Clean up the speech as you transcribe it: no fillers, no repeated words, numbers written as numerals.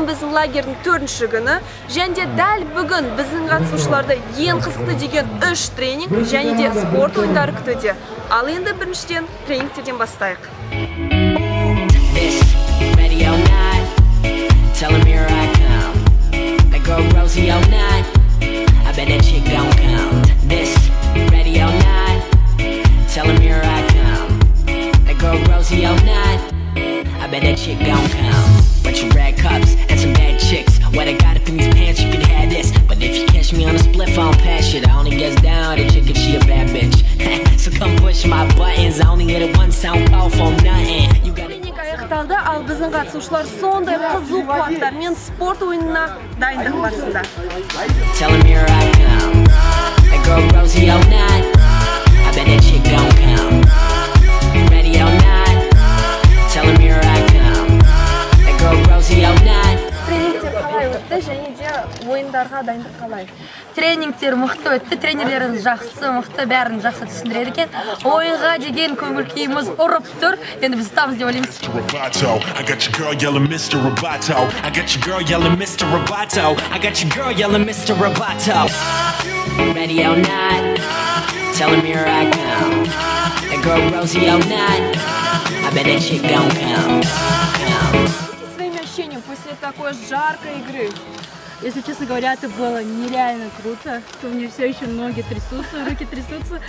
бүгін біздің лагердің 4-ші күні, және де дәл бүгін біздің қатысушыларды ең қызықты деген 3 тренинг және де спорт ойындары күтуде. Ал енді біріншіден тренингтерден бастайық. I bet that chick gon' come. Bunch of red cups and some bad chicks. What I got up in these pants, you could have this. But if you catch me on a spliff, I don't pass shit. I only gets down to chick if she a bad bitch. So come push my buttons. I only hit it once, I don't call for nothing. You got it. Аяқталды, ал біздің қатысушылар сондай қызу қуаттармен спорт ойынына дайындық барысында. Tell him here I come. That girl Rosie all night. I bet that chick gon' come. Ready all night. Tell him here I come. That girl Rosie all night. Тренингтер қалай өтті және де ойындарға дайындық қалай? Тренингтер мықты өтті, тренерлеріміз жақсы, мықты, бәрін жақсы түсіндіреді екен. Ойынға деген көңіл күйіміз ұрып тұр. Енді біз ұстамыз деп ойлаймыз. I got your girl yelling Mr. Roboto. I got your girl yelling Mr. Roboto. I got your girl yelling Mr. Roboto. Ready all night. Tell him here I come. That girl Rosie all night. I bet that chick gon' come. Своими ощущениями после такой жаркой игры. Если честно говоря, это было нереально круто. У меня все еще ноги трясутся, руки трясутся.